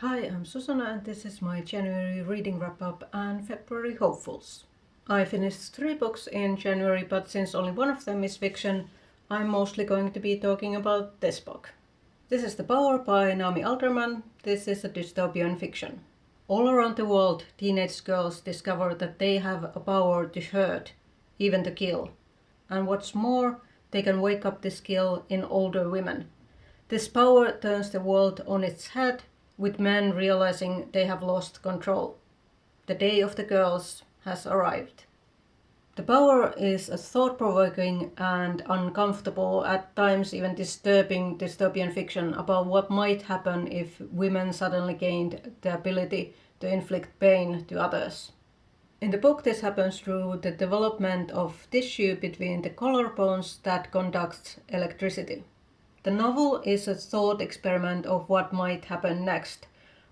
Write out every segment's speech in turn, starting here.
Hi, I'm Susanna and this is my January reading wrap-up and February hopefuls. I finished 3 books in January, but since only one of them is fiction, I'm mostly going to be talking about this book. This is The Power by Naomi Alderman. This is a dystopian fiction. All around the world, teenage girls discover that they have a power to hurt, even to kill. And what's more, they can wake up this skill in older women. This power turns the world on its head, with men realizing they have lost control. The day of the girls has arrived. The Power is a thought-provoking and uncomfortable, at times even disturbing dystopian fiction about what might happen if women suddenly gained the ability to inflict pain to others. In the book, this happens through the development of tissue between the collarbones that conducts electricity. The novel is a thought experiment of what might happen next,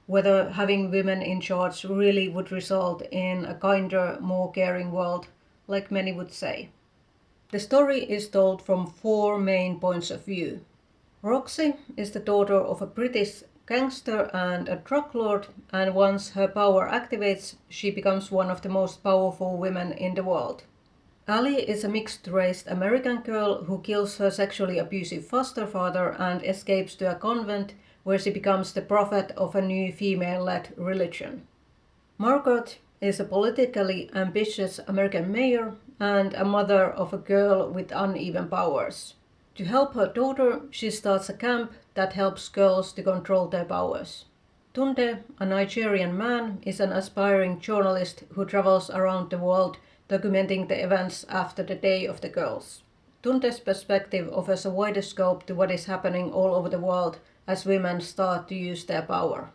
whether having women in charge really would result in a kinder, more caring world, like many would say. The story is told from 4 main points of view. Roxy is the daughter of a British gangster and a drug lord, and once her power activates, she becomes one of the most powerful women in the world. Ali is a mixed-race American girl who kills her sexually abusive foster father and escapes to a convent where she becomes the prophet of a new female-led religion. Margot is a politically ambitious American mayor and a mother of a girl with uneven powers. To help her daughter, she starts a camp that helps girls to control their powers. Tunde, a Nigerian man, is an aspiring journalist who travels around the world documenting the events after the Day of the Girls. Tunde's perspective offers a wider scope to what is happening all over the world as women start to use their power.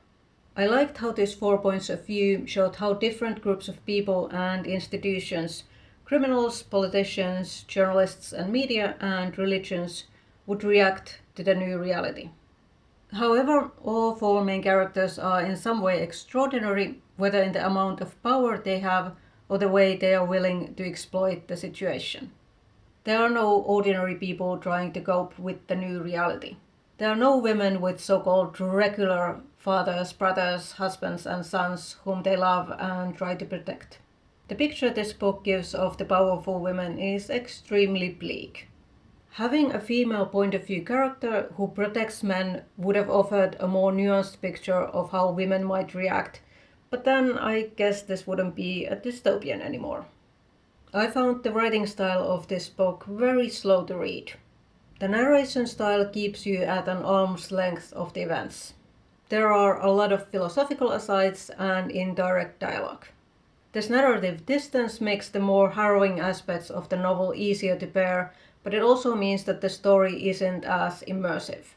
I liked how these 4 points of view showed how different groups of people and institutions, criminals, politicians, journalists and media and religions, would react to the new reality. However, all 4 main characters are in some way extraordinary, whether in the amount of power they have or the way they are willing to exploit the situation. There are no ordinary people trying to cope with the new reality. There are no women with so-called regular fathers, brothers, husbands and sons whom they love and try to protect. The picture this book gives of the powerful women is extremely bleak. Having a female point of view character who protects men would have offered a more nuanced picture of how women might react, but then I guess this wouldn't be a dystopian anymore. I found the writing style of this book very slow to read. The narration style keeps you at an arm's length of the events. There are a lot of philosophical asides and indirect dialogue. This narrative distance makes the more harrowing aspects of the novel easier to bear, but it also means that the story isn't as immersive.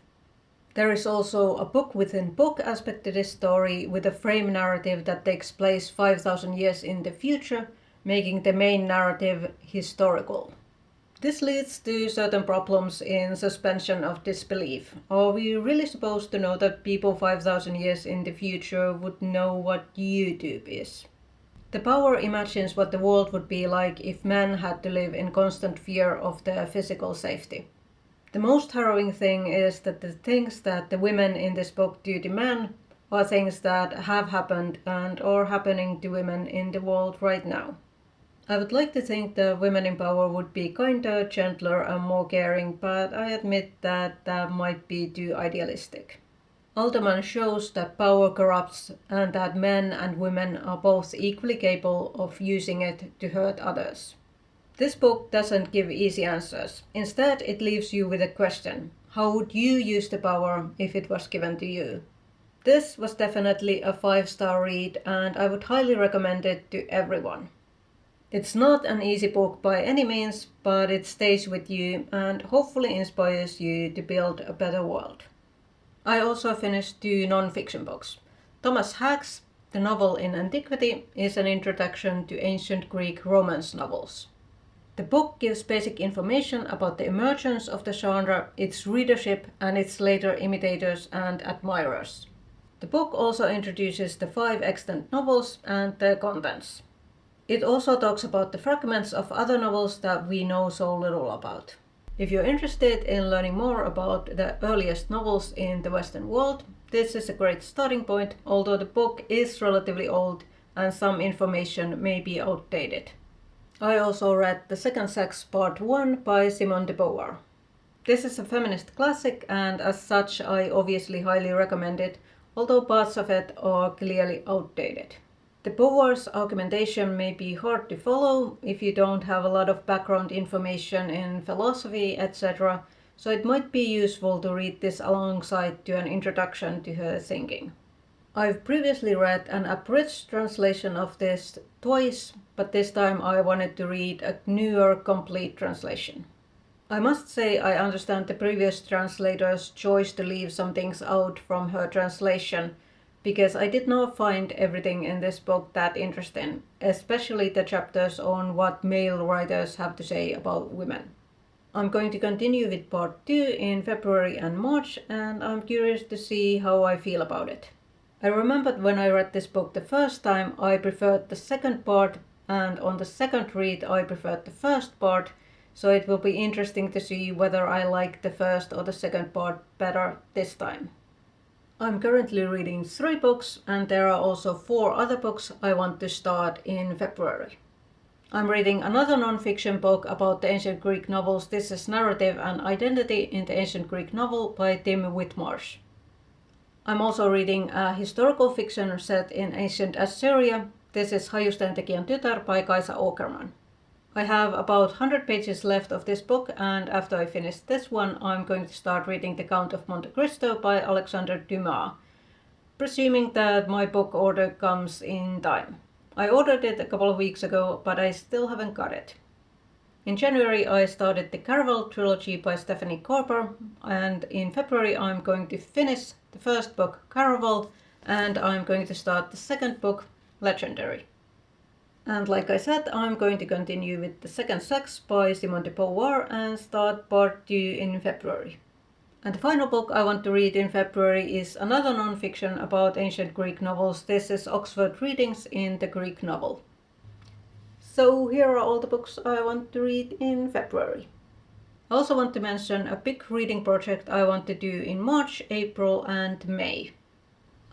There is also a book within book aspect to this story with a frame narrative that takes place 5,000 years in the future, making the main narrative historical. This leads to certain problems in suspension of disbelief. Are we really supposed to know that people 5,000 years in the future would know what YouTube is? The Power imagines what the world would be like if men had to live in constant fear of their physical safety. The most harrowing thing is that the things that the women in this book do to men are things that have happened and are happening to women in the world right now. I would like to think the women in power would be kinder, gentler and more caring, but I admit that that might be too idealistic. Alderman shows that power corrupts and that men and women are both equally capable of using it to hurt others. This book doesn't give easy answers. Instead, it leaves you with a question. How would you use the power if it was given to you? This was definitely a 5-star read and I would highly recommend it to everyone. It's not an easy book by any means, but it stays with you and hopefully inspires you to build a better world. I also finished 2 non-fiction books. Thomas Hagg's The Novel in Antiquity is an introduction to ancient Greek romance novels. The book gives basic information about the emergence of the genre, its readership, and its later imitators and admirers. The book also introduces the 5 extant novels and their contents. It also talks about the fragments of other novels that we know so little about. If you're interested in learning more about the earliest novels in the Western world, this is a great starting point, although the book is relatively old and some information may be outdated. I also read The Second Sex Part 1 by Simone de Beauvoir. This is a feminist classic and as such I obviously highly recommend it, although parts of it are clearly outdated. De Beauvoir's argumentation may be hard to follow if you don't have a lot of background information in philosophy, etc., so it might be useful to read this alongside to an introduction to her thinking. I've previously read an abridged translation of this twice, but this time I wanted to read a newer complete translation. I must say I understand the previous translator's choice to leave some things out from her translation, because I did not find everything in this book that interesting, especially the chapters on what male writers have to say about women. I'm going to continue with part 2 in February and March, and I'm curious to see how I feel about it. I remembered when I read this book the first time I preferred the second part, and on the second read I preferred the first part, so it will be interesting to see whether I like the first or the second part better this time. I'm currently reading 3 books, and there are also 4 other books I want to start in February. I'm reading another non-fiction book about the ancient Greek novels. This is Narrative and Identity in the Ancient Greek Novel by Tim Whitmarsh. I'm also reading a historical fiction set in ancient Assyria. This is Hajusten tekijän tytär by Kaisa Åkerman. I have about 100 pages left of this book, and after I finish this one I'm going to start reading The Count of Monte Cristo by Alexander Dumas, presuming that my book order comes in time. I ordered it a couple of weeks ago, but I still haven't got it. In January I started the Caraval trilogy by Stephanie Corper, and in February I'm going to finish the first book, Caraval, and I'm going to start the second book, Legendary. And like I said, I'm going to continue with The Second Sex by Simone de Beauvoir and start part 2 in February. And the final book I want to read in February is another non-fiction about ancient Greek novels. This is Oxford Readings in the Greek Novel. So here are all the books I want to read in February. I also want to mention a big reading project I want to do in March, April and May.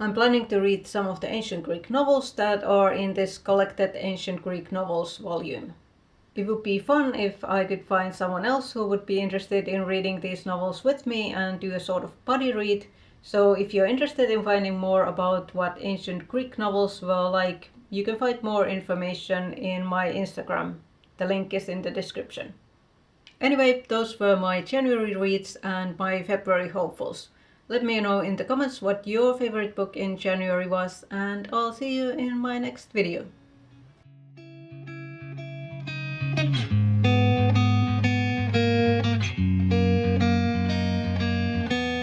I'm planning to read some of the ancient Greek novels that are in this collected Ancient Greek Novels volume. It would be fun if I could find someone else who would be interested in reading these novels with me and do a sort of buddy read. So if you're interested in finding more about what ancient Greek novels were like, you can find more information in my Instagram. The link is in the description. Anyway, those were my January reads and my February hopefuls. Let me know in the comments what your favorite book in January was, and I'll see you in my next video.